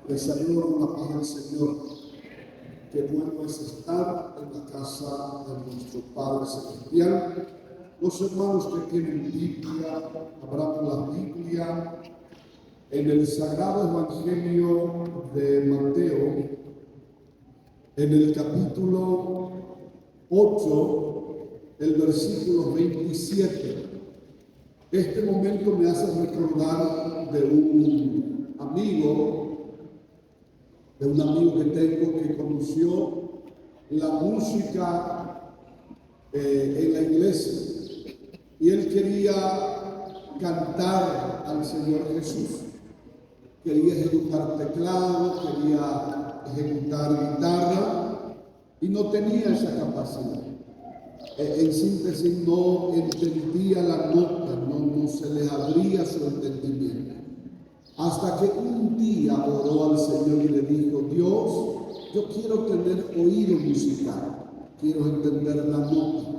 Les saludo con la paz del Señor. Qué bueno es estar en la casa de nuestro Padre Celestial. Los hermanos que tienen Biblia, abran la Biblia en el Sagrado Evangelio de Mateo, en el capítulo 8, el versículo 27. Este momento me hace recordar de un amigo que tengo que conoció la música en la iglesia, y él quería cantar al Señor Jesús, quería ejecutar teclado, quería ejecutar guitarra y no tenía esa capacidad. En síntesis, no entendía la nota, no se le abría su entendimiento. Hasta que un día oró al Señor y le dijo: Dios, yo quiero tener oído musical, quiero entender la nota.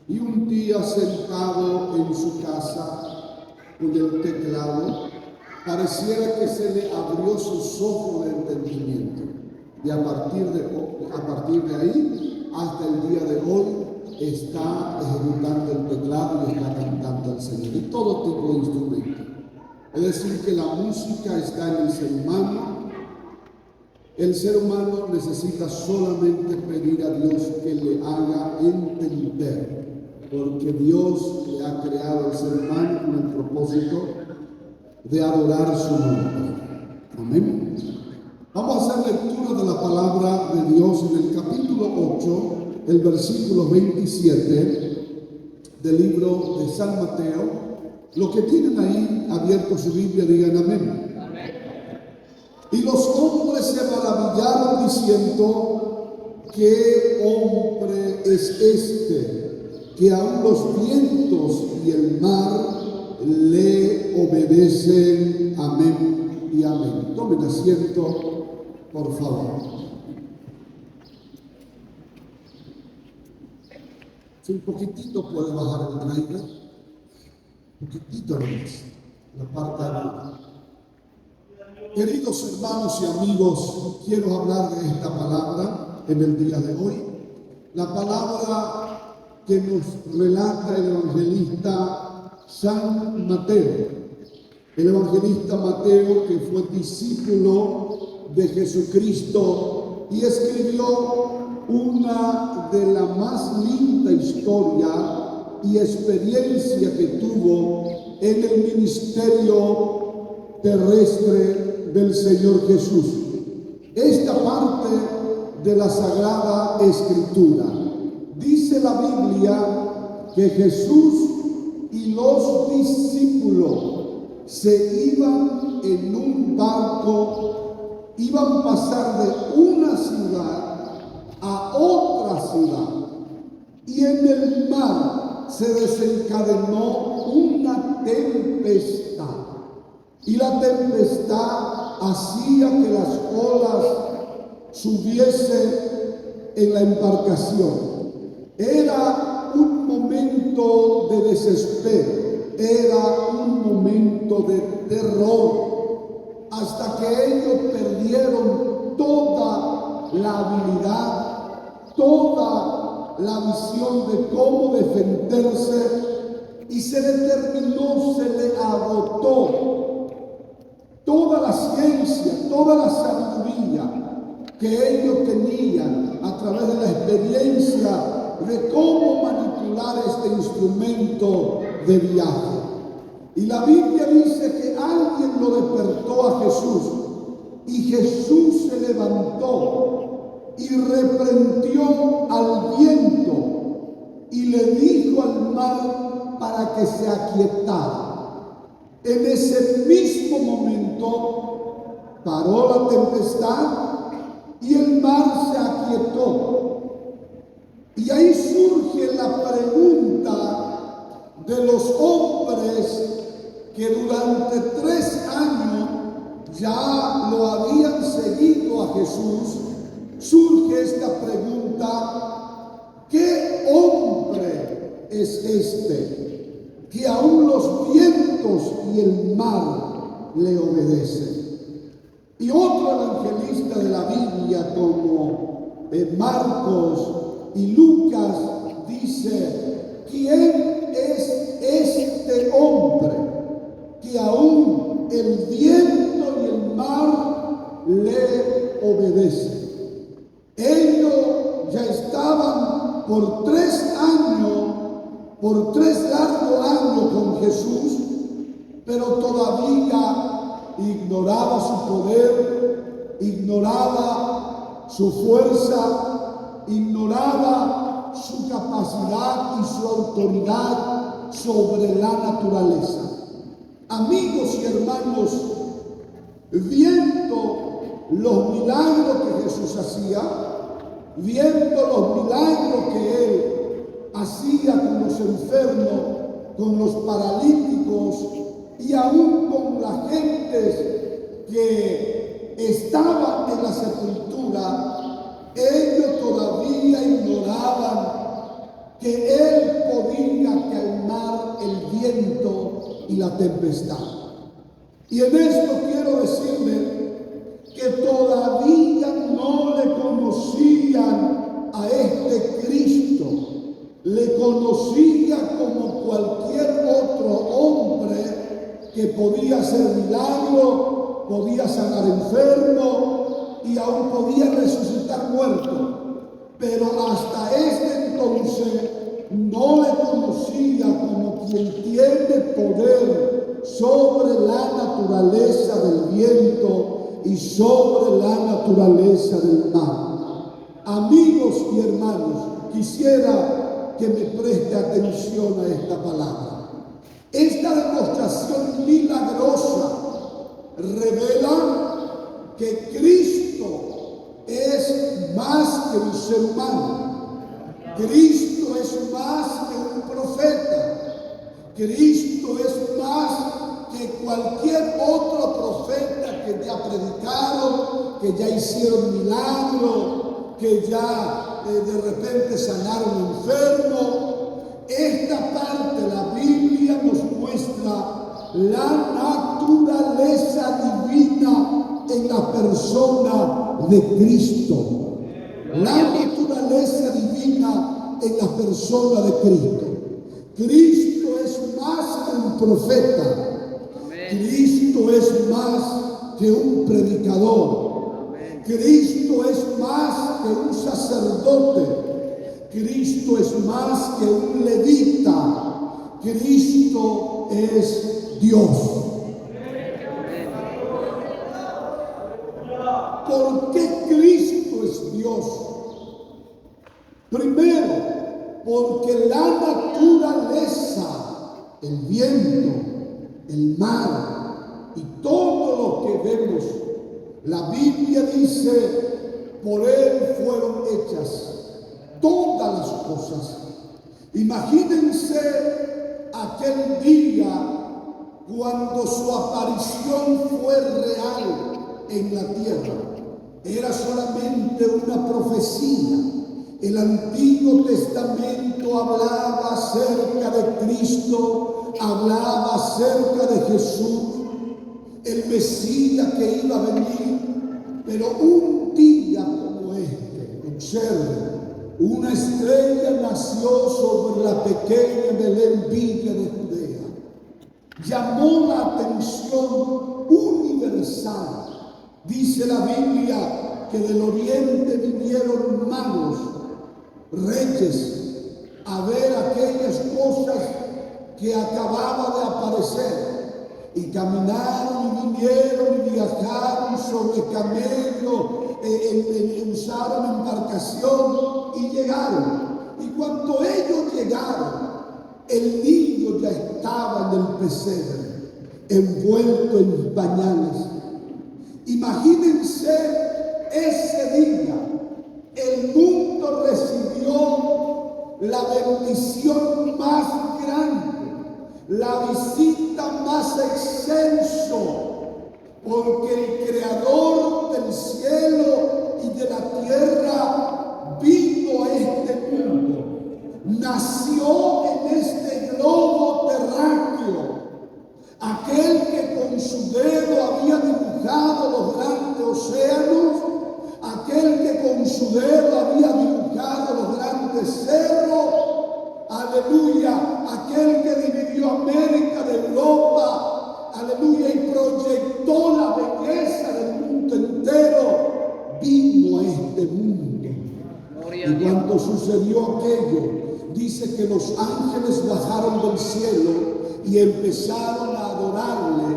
Y un día, sentado en su casa con el teclado, pareciera que se le abrió sus ojos de entendimiento. Y a partir de ahí, hasta el día de hoy, está ejecutando el teclado y está cantando al Señor, y todo tipo de instrumentos. Es decir, que la música está en el ser humano. El ser humano necesita solamente pedir a Dios que le haga entender, porque Dios le ha creado al ser humano con el propósito de adorar su nombre. Amén. Vamos a hacer lectura de la palabra de Dios en el capítulo 8, el versículo 27 del libro de San Mateo. Los que tienen ahí abierto su Biblia, digan amén. Amén. Y los hombres se maravillaron diciendo: ¿qué hombre es este, que aun los vientos y el mar le obedecen? Amén y amén. Tomen asiento, por favor. Si un poquitito puede bajar el trailer. Un poquitito nomás, la parte de arriba. Queridos hermanos y amigos, quiero hablar de esta palabra en el día de hoy. La palabra que nos relata el evangelista San Mateo. El evangelista Mateo, que fue discípulo de Jesucristo y escribió una de las más lindas historias y experiencia que tuvo en el ministerio terrestre del Señor Jesús. Esta parte de la Sagrada Escritura dice la Biblia que Jesús y los discípulos se iban en un barco, iban a pasar de una ciudad a otra ciudad, y en el mar se desencadenó una tempestad, y la tempestad hacía que las olas subiesen en la embarcación. Era un momento de desespero, era un momento de terror, hasta que ellos perdieron toda la habilidad, toda la visión de cómo defenderse, y se determinó, se le agotó toda la ciencia, toda la sabiduría que ellos tenían a través de la experiencia de cómo manipular este instrumento de viaje. Y la Biblia dice que alguien lo despertó a Jesús, y Jesús se levantó y reprendió al viento y le dijo al mar para que se aquietara. En ese mismo momento paró la tempestad y el mar se aquietó. Y ahí surge la pregunta de los hombres que durante 3 años ya lo habían seguido a Jesús. Surge esta pregunta: ¿qué hombre es este que aún los vientos y el mar le obedecen? Y otro evangelista de la Biblia como Marcos y Lucas dice: ¿quién es este hombre que aún el viento y el mar le obedecen? Ellos ya estaban por 3 largos años con Jesús, pero todavía ignoraba su poder, ignoraba su fuerza, ignoraba su capacidad y su autoridad sobre la naturaleza. Amigos y hermanos, viendo los milagros que Jesús hacía, viendo los milagros que Él hacía con los enfermos, con los paralíticos y aún con las gentes que estaban en la sepultura, ellos todavía ignoraban que Él podía calmar el viento y la tempestad. Y en esto quiero decirle que todavía no le conocían a este Cristo, le conocía como cualquier otro hombre que podía hacer milagros, podía sanar enfermos y aún podía resucitar muertos. Pero hasta este entonces no le conocía como quien tiene poder sobre la naturaleza del viento y sobre la naturaleza del mar. Amigos y hermanos, quisiera que me preste atención a esta palabra. Esta demostración milagrosa revela que Cristo es más que un ser humano. Cristo es más que un profeta. Cristo es más que cualquier otro profeta que ya predicaron, que ya hicieron milagros, que ya de repente sanaron enfermos. Esta parte de la Biblia nos muestra la naturaleza divina en la persona de Cristo. La naturaleza divina en la persona de Cristo. Cristo es más que un profeta. Cristo es más que un predicador. Cristo es más que un sacerdote. Cristo es más que un levita. Cristo es Dios. ¿Por qué Cristo es Dios? Primero, porque la naturaleza, el viento, el mar y todo lo que vemos, la Biblia dice, por Él fueron hechas todas las cosas. Imagínense aquel día cuando su aparición fue real en la tierra. Era solamente una profecía. El Antiguo Testamento hablaba acerca de Cristo, hablaba acerca de Jesús, el Mesías que iba a venir. Pero un día como este, observen, una estrella nació sobre la pequeña Belén, villa de Judea. Llamó la atención universal. Dice la Biblia que del oriente vinieron magos, reyes, a ver aquellas cosas que acababa de aparecer. Y caminaron y vinieron y viajaron sobre camello, usaron embarcación y llegaron. Y cuando ellos llegaron, el niño ya estaba en el pesebre, envuelto en pañales. Imagínense ese día, el mundo recibió la bendición más grande, la visita más excelso, porque el Creador del cielo y de la tierra vino a este mundo, nació en este globo terráqueo, aquel que con su dedo había dibujado los grandes cuando sucedió aquello, dice que los ángeles bajaron del cielo y empezaron a adorarle,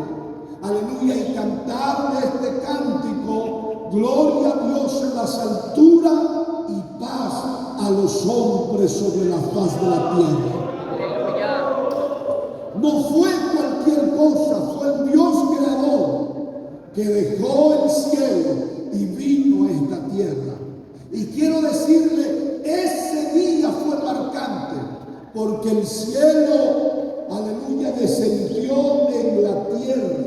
aleluya, y cantaron este cántico: gloria a Dios en las alturas y paz a los hombres sobre la faz de la tierra. No fue cualquier cosa, fue el Dios creador que dejó el cielo y vino a esta tierra. Y quiero decirle, ese día fue marcante, porque el cielo, aleluya, descendió en la tierra.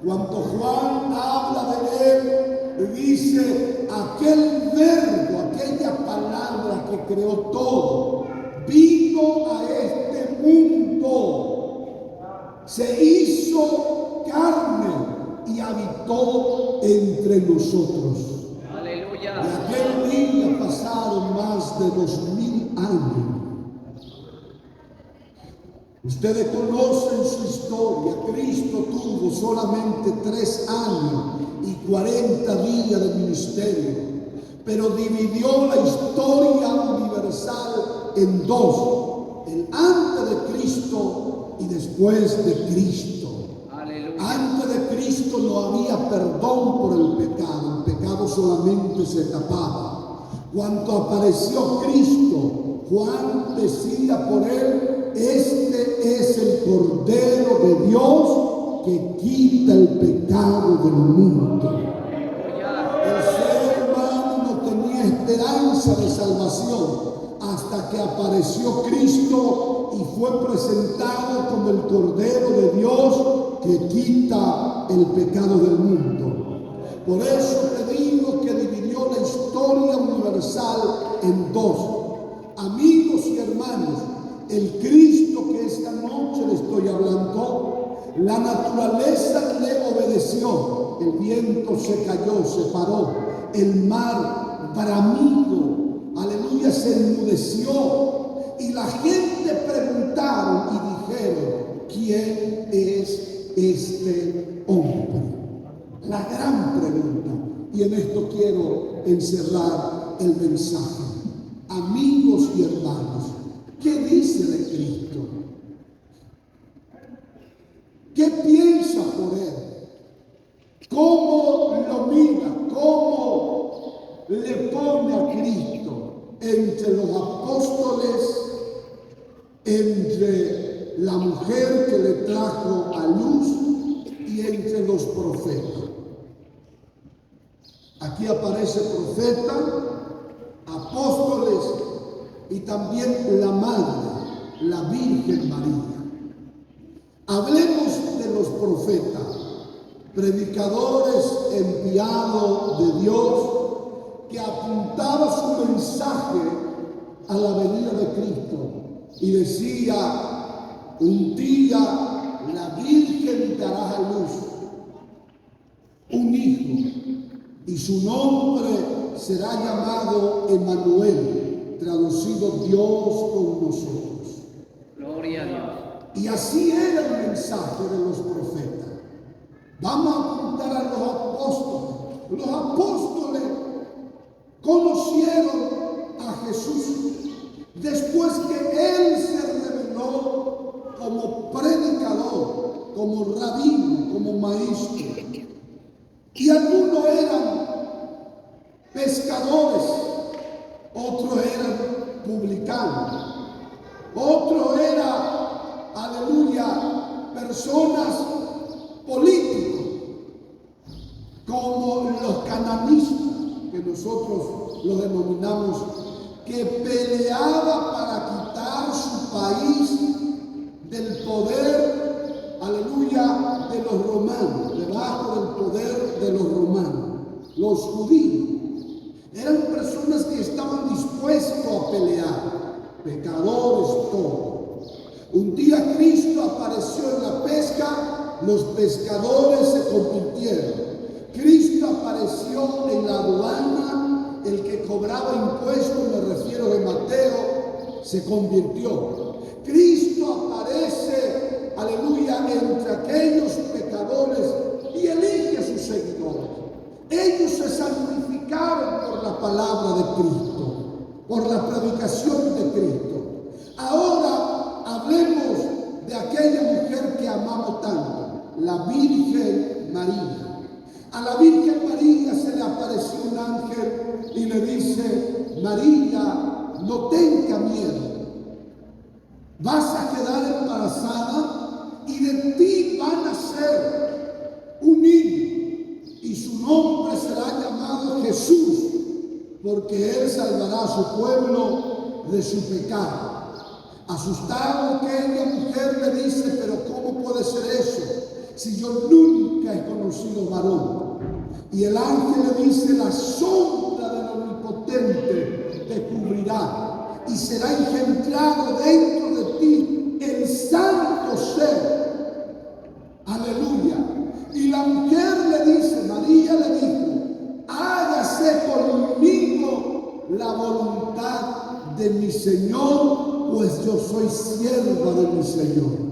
Cuando Juan habla de él, dice: aquel verbo, aquella palabra que creó todo, vino a este mundo, se hizo carne y habitó entre nosotros. Aleluya. De aquel día pasaron más de 2000 años. Ustedes conocen su historia. Cristo tuvo solamente 3 años y 40 días de ministerio, pero dividió la historia universal en dos: el antes de Cristo y después de Cristo. Aleluya. Antes de Cristo no había perdón por el pecado solamente se tapaba. Cuando apareció Cristo, Juan decía por él: este es el Cordero de Dios que quita el pecado del mundo. El ser humano no tenía esperanza de salvación hasta que apareció Cristo y fue presentado como el Cordero de Dios que quita el pecado del mundo. Por eso te digo que dividió la historia universal en dos. Amigos y hermanos, el Cristo que esta noche le estoy hablando, la naturaleza le obedeció. El viento se cayó, se paró, el mar bramido, aleluya, se enmudeció, y la gente preguntaron y dijeron: ¿quién es este hombre? La gran pregunta. Y en esto quiero encerrar el mensaje. Amigos y hermanos, ¿qué dice de Cristo? ¿Qué piensa por él? ¿Cómo lo mira? ¿Cómo le pone a Cristo entre los apóstoles, entre la mujer que le trajo a luz y entre los profetas? Aquí aparece profeta, apóstoles y también la madre, la Virgen María. Hablemos de los profetas, predicadores enviados de Dios, que apuntaba su mensaje a la venida de Cristo y decía: un día la Virgen dará a luz un hijo y su nombre será llamado Emmanuel, traducido Dios con nosotros. Gloria a Dios. Y así era el mensaje de los profetas. Vamos a apuntar a los apóstoles. Los apóstoles conocieron a Jesús después que Él se reveló como predicador, como rabino, como maestro. Y algunos eran pescadores, otros eran publicanos, otros eran, aleluya, personas políticos, como los cananistas, que nosotros los denominamos, que peleaba para quitar su país del poder, aleluya, de los romanos, debajo del poder de los romanos. Los judíos eran personas que estaban dispuestos a pelear, pecadores todos. Un día Cristo apareció en la pesca, los pescadores se convirtieron. Cristo apareció en la aduana, el que cobraba impuestos, me refiero de Mateo, se convirtió. Cristo aparece, aleluya, entre aquellos pecadores y elige a sus seguidores. Ellos se santificaron por la palabra de Cristo. por la predicación de Cristo. Ahora hablemos de aquella mujer que amamos tanto, la Virgen María. A la Virgen María se le apareció un ángel y le dice: María, no tenga miedo, vas a quedar embarazada y de ti va a nacer un niño y su nombre será llamado Jesús, porque él salvará a su pueblo de su pecado. Asustado, aquella mujer le dice: pero ¿cómo puede ser eso si yo nunca he conocido varón? Y el ángel le dice: la sombra del Omnipotente te cubrirá y será engendrado dentro de ti el santo ser. Aleluya. Y la mujer le dice, María le dijo: hágase conmigo la voluntad de mi Señor, pues yo soy sierva de mi Señor.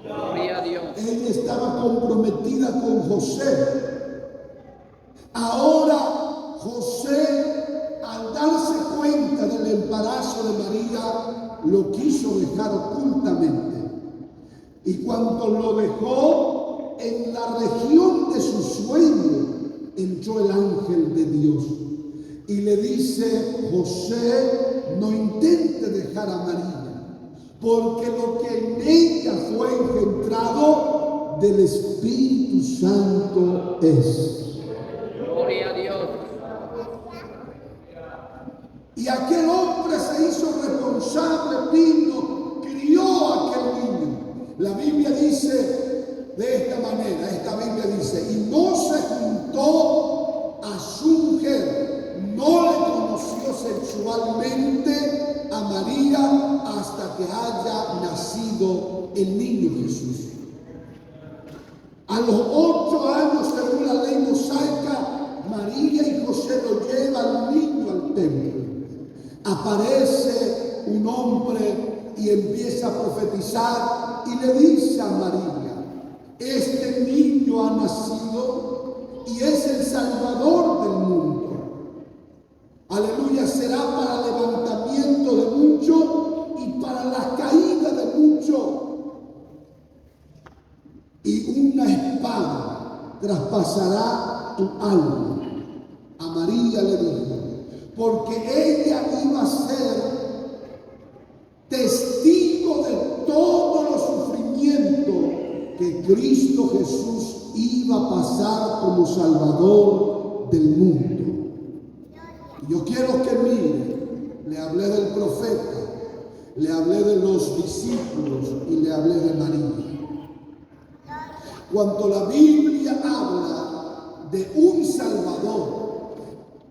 Gloria a Dios. Ella estaba comprometida con José. Ahora José, al darse cuenta del embarazo de María, lo quiso dejar ocultamente. Y cuando lo dejó, en la región de su sueño entró el ángel de Dios y le dice: José, no intente dejar a María, porque lo que en ella fue engendrado del Espíritu Santo es. Gloria a Dios. Y aquel hombre se hizo responsable, vino, crió a aquel niño. La Biblia dice de esta manera, esta Biblia dice: y no se juntó a su mujer, no le conoció sexualmente a María hasta que haya nacido el niño Jesús. A los 8 años, según la ley mosaica, María y José lo llevan al niño al templo. Aparece un hombre y empieza a profetizar y le dice a María: este niño ha nacido y es el Salvador del mundo. Aleluya, será para levantamiento de muchos y para la caída de muchos. Y una espada traspasará tu alma. A María le dijo, porque ella iba a ser testigo de todos los sufrimientos que Cristo Jesús iba a pasar como Salvador del mundo. Y yo quiero que mire, le hablé del profeta, le hablé de los discípulos y le hablé de María. Cuando la Biblia habla de un Salvador,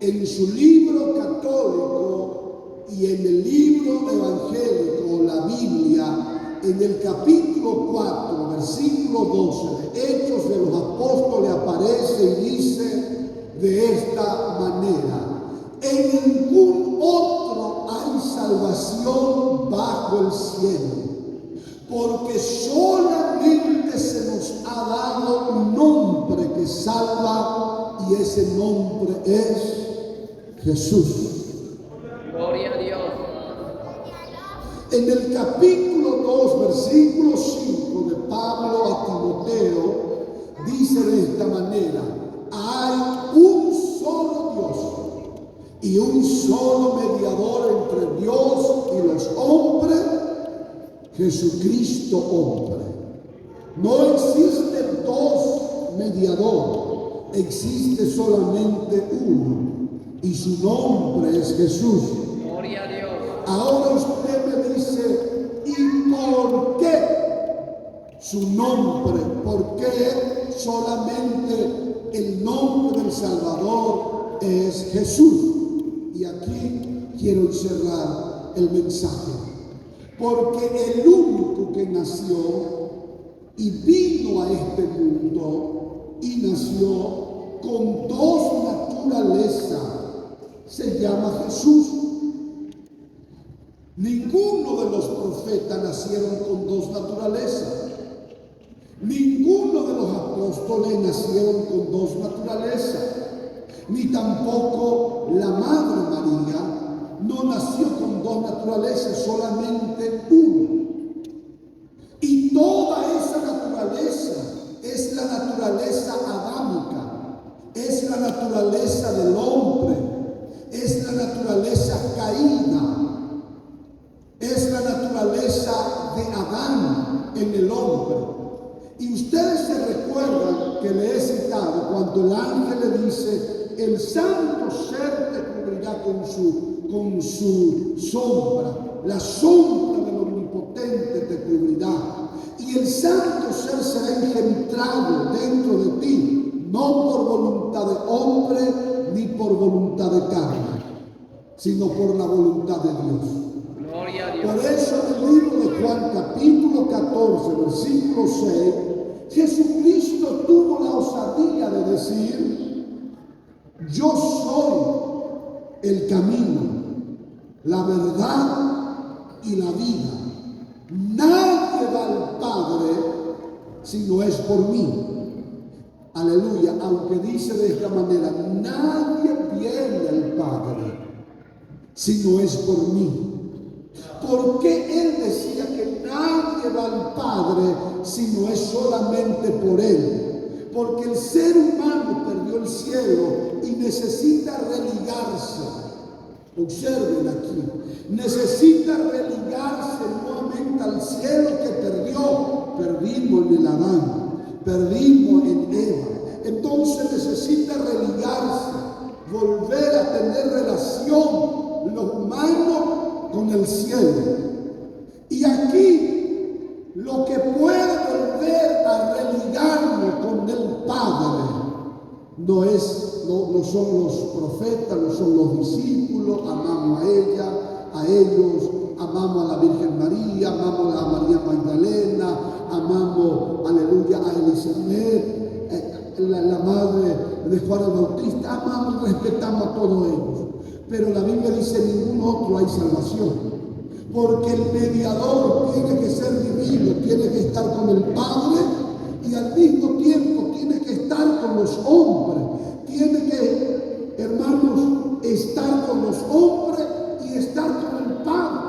en su libro católico y en el libro evangélico, la Biblia, en el capítulo 4, versículo 12 de Hechos de los Apóstoles, aparece y dice de esta manera: en ningún otro hay salvación bajo el cielo, porque solamente se nos ha dado un nombre que salva, y ese nombre es Jesús. Gloria a Dios. En el capítulo 2, versículo 5 de Pablo a Timoteo, dice de esta manera: hay un solo Dios y un solo mediador entre Dios y los hombres, Jesucristo hombre. No existen dos mediadores, existe solamente uno, y su nombre es Jesús. Gloria a Dios. Ahora usted me dice, ¿y por qué su nombre? ¿Por qué solamente el nombre del Salvador es Jesús? Y aquí quiero encerrar el mensaje. Porque el único que nació y vino a este mundo y nació con dos naturalezas se llama Jesús. Ninguno de los profetas nacieron con dos naturalezas. Ninguno de los apóstoles nacieron con dos naturalezas. Ni tampoco la Madre María no nació con dos naturalezas, solamente una. Y toda esa naturaleza es la naturaleza adámica, es la naturaleza del hombre, es la naturaleza caída, es la naturaleza de Adán en el hombre. Y ustedes se recuerdan que le he citado cuando el ángel le dice: el santo ser te cubrirá con su sombra, la sombra del omnipotente te cubrirá, y el santo ser será engendrado dentro de ti, no por voluntad de hombre ni por voluntad de carne, sino por la voluntad de Dios. Gloria a Dios. Por eso en el libro de Juan capítulo 14 versículo 6, Jesucristo tuvo la osadía de decir: yo soy el camino, la verdad y la vida. Nadie va al Padre si no es por mí. Aleluya. Aunque dice de esta manera: nadie viene al Padre si no es por mí. ¿Por qué él decía que nadie va al Padre si no es solamente por él? Porque el ser humano perdió el cielo y necesita religarse. Observen aquí, necesita religarse nuevamente al cielo que perdió. Perdimos en el Adán, perdimos en Eva. Entonces necesita religarse, volver a tener relación los humanos con el cielo. Y aquí lo que puede volver a religarnos con el Padre no son los profetas, no son los discípulos. Amamos a ella, a ellos, amamos a la Virgen María, amamos a María Magdalena, amamos, aleluya, a Elizabeth, la madre de Juan el Bautista, amamos y respetamos a todos ellos. Pero la Biblia dice: en ningún otro hay salvación, porque el mediador tiene que ser divino, tiene que estar con el Padre y al mismo tiempo tiene que estar con los hombres, tiene que, hermanos, estar con los hombres y estar con el Padre.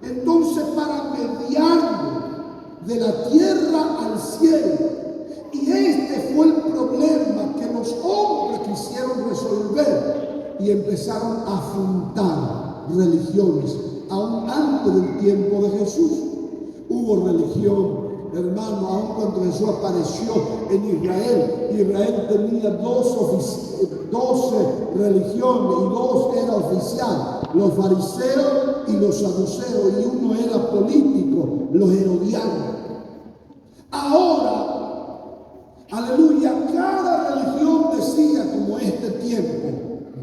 Entonces, para mediarlo de la tierra al cielo, y este fue el problema que los hombres quisieron resolver, y empezaron a fundar religiones. Aún antes del tiempo de Jesús hubo religión, hermano. Aún cuando Jesús apareció en Israel, Israel tenía 12 religiones, y 2 eran oficiales: los fariseos y los saduceos, y uno era político, los herodianos. Ahora, aleluya, cada religión decía, como este tiempo: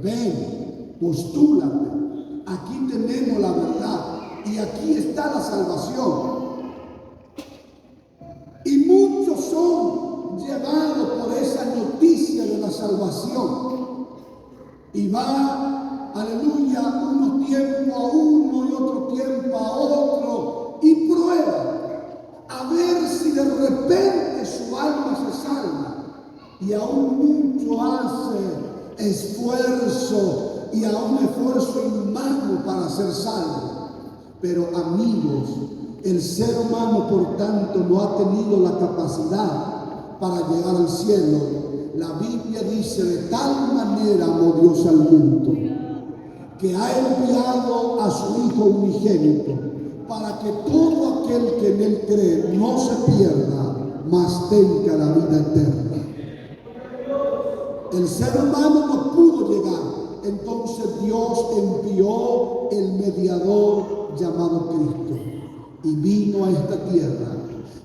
ven, postúlate, aquí tenemos la verdad y aquí está la salvación. Y muchos son llevados por esa noticia de la salvación y va, aleluya, unos tiempos a uno y otro tiempo a otro, y prueba a ver si de repente su alma se salva, y aún mucho hace esfuerzo y a un esfuerzo inhumano para ser salvo. Pero amigos, el ser humano por tanto no ha tenido la capacidad para llegar al cielo. La Biblia dice: de tal manera amó Dios al mundo que ha enviado a su Hijo unigénito, para que todo aquel que en él cree no se pierda, mas tenga la vida eterna. El ser humano no pudo llegar, entonces Dios envió el mediador llamado Cristo, y vino a esta tierra.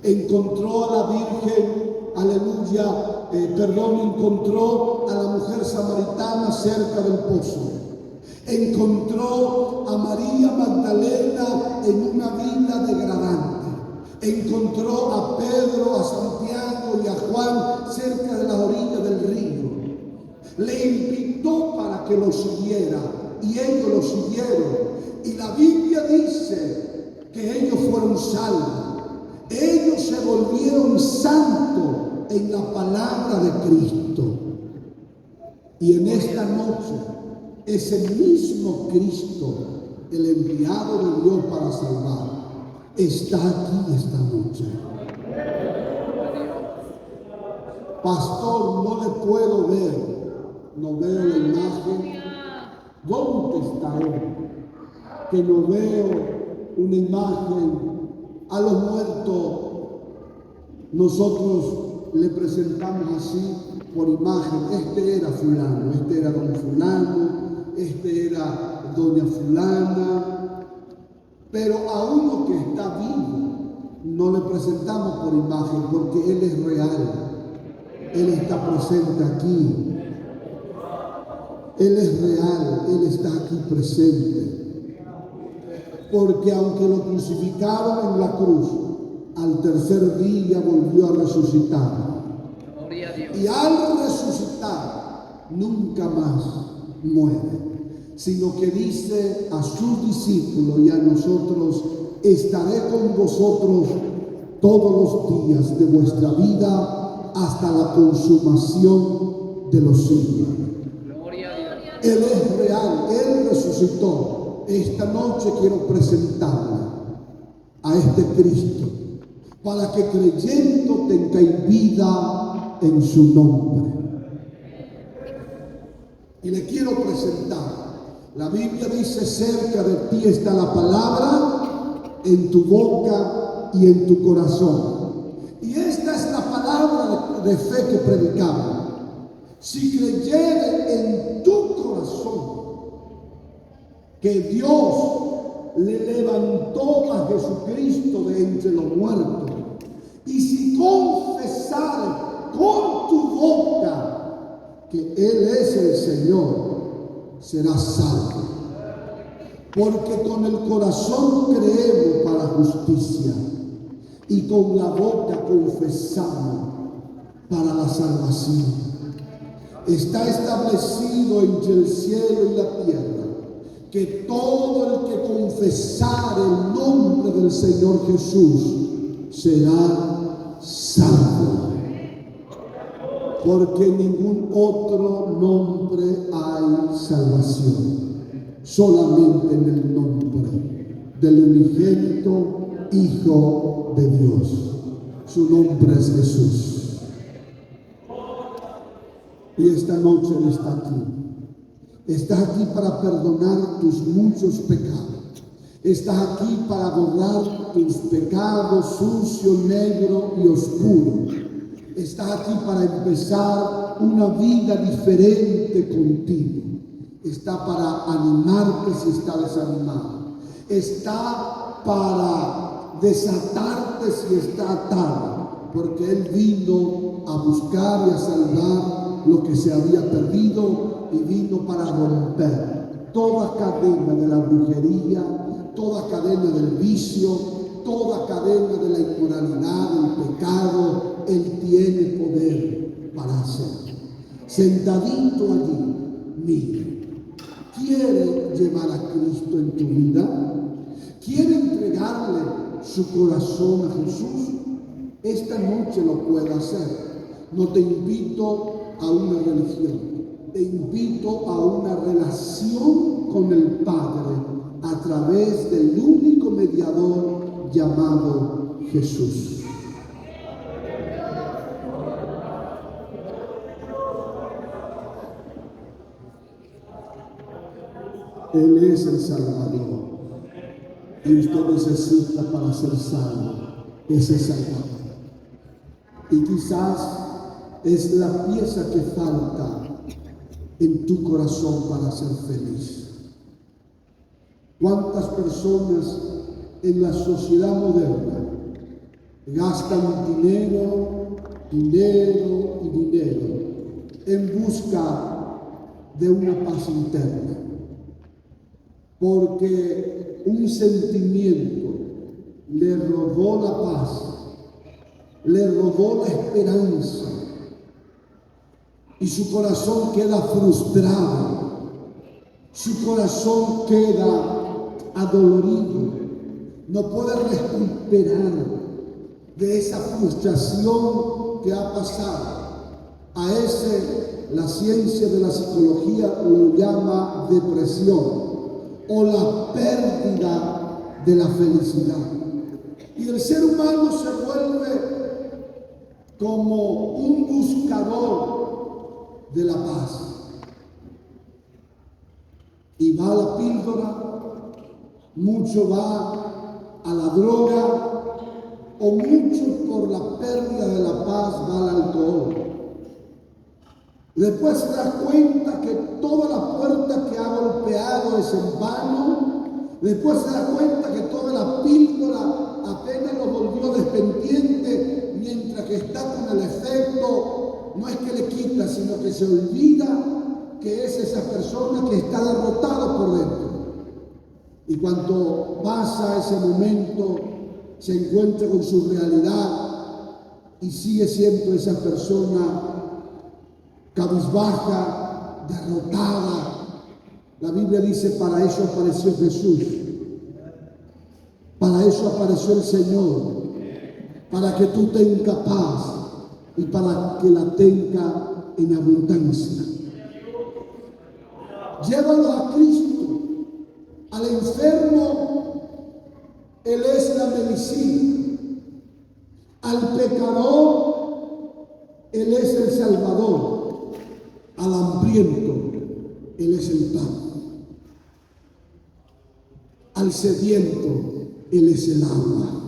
Encontró a la Virgen, aleluya, encontró a la mujer samaritana cerca del pozo. Encontró a María Magdalena en una vida degradante. Encontró a Pedro, a Santiago y a Juan cerca de las orillas del río. Le invitó para que lo siguiera, y ellos lo siguieron. Y la Biblia dice que ellos fueron salvos. Ellos se volvieron santos en la palabra de Cristo. Y en esta noche ese mismo Cristo, el enviado de Dios para salvar, está aquí esta noche. Pastor, no le puedo ver, no veo la imagen. ¿Dónde está Él? Que no veo una imagen. A los muertos nosotros le presentamos así por imagen. Este era fulano, este era don fulano, este era doña fulana. Pero a uno que está vivo no le presentamos por imagen, porque Él es real. Él está presente aquí. Él es real, Él está aquí presente. Porque aunque lo crucificaron en la cruz, al tercer día volvió a resucitar. Gloria a Dios. Y al resucitar, nunca más muere, sino que dice a sus discípulos y a nosotros: estaré con vosotros todos los días de vuestra vida hasta la consumación de los siglos. Gloria a Dios. Él es real, Él resucitó. Esta noche quiero presentarle a este Cristo para que creyendo tengáis vida en su nombre. Y le quiero presentar. La Biblia dice: cerca de ti está la palabra, en tu boca y en tu corazón. Y esta es la palabra de fe que predicamos. Si creyere en tu corazón que Dios le levantó a Jesucristo de entre los muertos, y si confesare con tu boca que Él es el Señor, serás salvo. Porque con el corazón creemos para justicia, y con la boca confesamos para la salvación. Está establecido entre el cielo y la tierra que todo el que confesare el nombre del Señor Jesús será salvo. Porque en ningún otro nombre hay salvación, solamente en el nombre del unigénito Hijo de Dios. Su nombre es Jesús. Y esta noche Él está aquí. Está aquí para perdonar tus muchos pecados. Está aquí para borrar tus pecados sucio, negro y oscuro. Está aquí para empezar una vida diferente contigo. Está para animarte si está desanimado. Está para desatarte si está atado, porque Él vino a buscar y a salvar lo que se había perdido, y vino para romper toda cadena de la brujería, toda cadena del vicio, toda cadena de la inmoralidad, del pecado. Él tiene poder para hacerlo. Sentadito allí, mira, ¿quiere llevar a Cristo en tu vida? ¿Quiere entregarle su corazón a Jesús? Esta noche lo puede hacer. No te invito a una religión, te invito a una relación con el Padre a través del único mediador llamado Jesús. Él es el Salvador. Y usted necesita, para ser salvo, ese Salvador. Y quizás es la pieza que falta en tu corazón para ser feliz. ¿Cuántas personas en la sociedad moderna gastan dinero y dinero en busca de una paz interna? Porque un sentimiento le robó la paz, le robó la esperanza, y su corazón queda frustrado, su corazón queda adolorido, no puede recuperar de esa frustración que ha pasado. A ese la ciencia de la psicología lo llama depresión o la pérdida de la felicidad. Y el ser humano se vuelve como un buscador de la paz. Y va a la píldora, mucho va a la droga, o mucho por la pérdida de la paz va al alcohol. Después se da cuenta que toda la puerta que ha golpeado es en vano. Después se da cuenta que toda la píldora apenas lo volvió despendiente, mientras que está con el efecto, no es que le quita, sino que se olvida que es esa persona que está derrotada por dentro. Y cuando pasa ese momento, se encuentra con su realidad y sigue siendo esa persona cabizbaja, derrotada. La Biblia dice, para eso apareció Jesús, para eso apareció el Señor, para que tú tengas paz y para que la tengas en abundancia. Llévalo a Cristo. Al enfermo, Él es la medicina. Al pecador, Él es el Salvador. Al hambriento, Él es el pan. Al sediento, Él es el agua.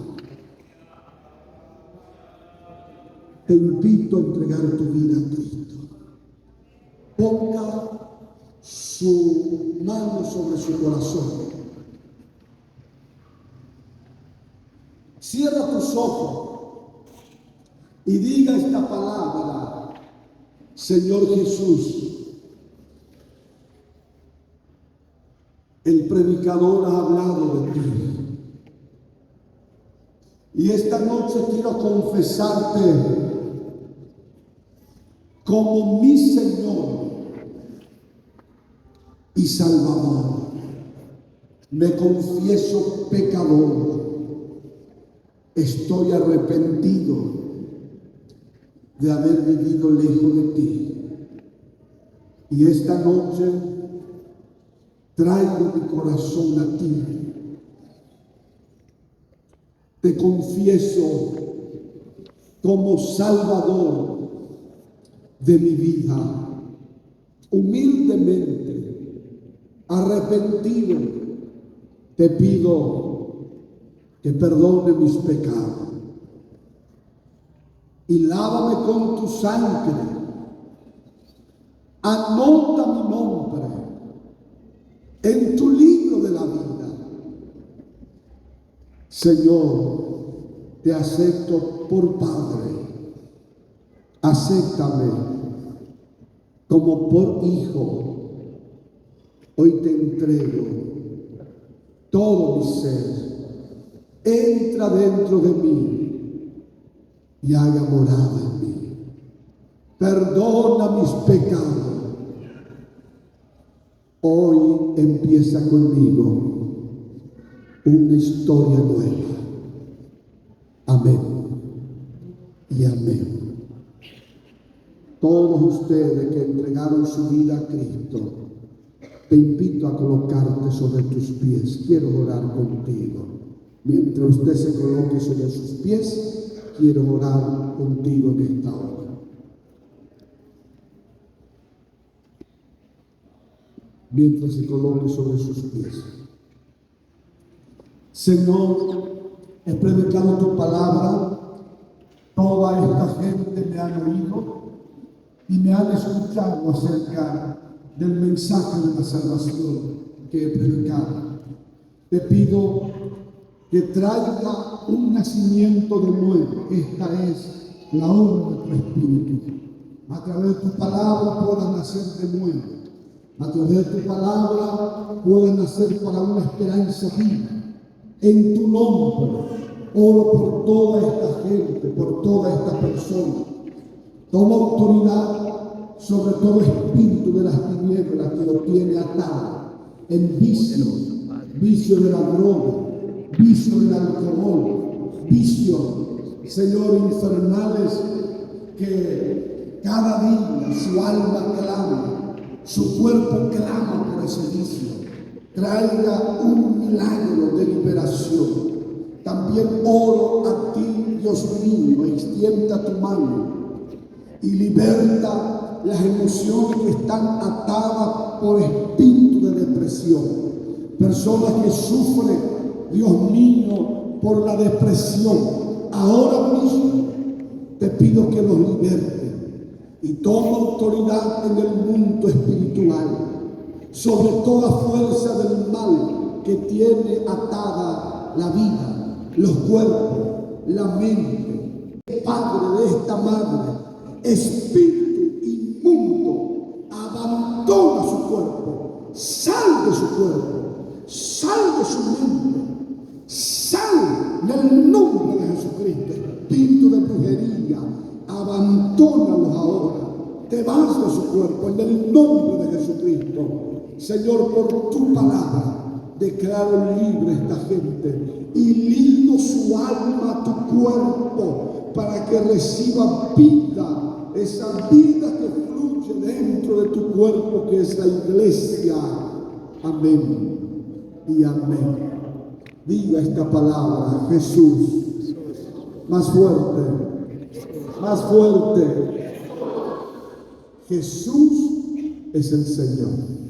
Te invito a entregar tu vida a Cristo. Ponga su mano sobre su corazón. Cierra tus ojos y diga esta palabra: Señor Jesús, el predicador ha hablado de ti. Y esta noche quiero confesarte como mi Señor y Salvador. Me confieso pecador. Estoy arrepentido de haber vivido lejos de ti. Y esta noche traigo mi corazón a ti. Te confieso como Salvador de mi vida. Humildemente, arrepentido, te pido que perdone mis pecados y lávame con tu sangre. Anota mi nombre en tu libro de la vida. Señor, te acepto por Padre. Acéptame como por Hijo. Hoy te entrego todo mi ser. Entra dentro de mí y haga morada en mí. Perdona mis pecados. Hoy empieza conmigo una historia nueva. Amén y amén. Todos ustedes que entregaron su vida a Cristo, te invito a colocarte sobre tus pies. Quiero orar contigo. Mientras usted se coloque sobre sus pies, quiero orar contigo en esta hora. Mientras se coloque sobre sus pies. Señor, he predicado tu palabra. Toda esta gente me han oído y me han escuchado acerca del mensaje de la salvación que he predicado. Te pido que traiga un nacimiento de nuevo. Esta es la obra de tu Espíritu. A través de tu palabra puedas nacer de nuevo. A través de tu palabra puedas nacer para una esperanza viva. En tu nombre oro por toda esta gente, por toda esta persona. Toma autoridad sobre todo espíritu de las tinieblas que lo tiene atado en vicio, vicio de la droga, vicio del alcohol, vicio, Señor, infernales que cada día su alma clama, su cuerpo clama por ese vicio. Traiga un milagro de liberación. También oro a ti, Dios mío, extienda tu mano y liberta las emociones que están atadas por espíritu de depresión. Personas que sufren, Dios mío, por la depresión. Ahora mismo te pido que los liberte y toma autoridad en el mundo espiritual sobre toda fuerza del mal que tiene atada la vida, los cuerpos, la mente. Padre de esta madre, espíritu inmundo, abandona su cuerpo, sal de su cuerpo, sal de su mente, sal en el nombre de Jesucristo. Espíritu de brujería, abandónalos ahora, te vas de su cuerpo en el nombre de Jesucristo. Señor, por tu palabra declaro libre a esta gente y ligo su alma a tu cuerpo para que reciba vida, esa vida que fluye dentro de tu cuerpo que es la iglesia. Amén y amén. Diga esta palabra, Jesús, más fuerte, más fuerte. Jesús es el Señor.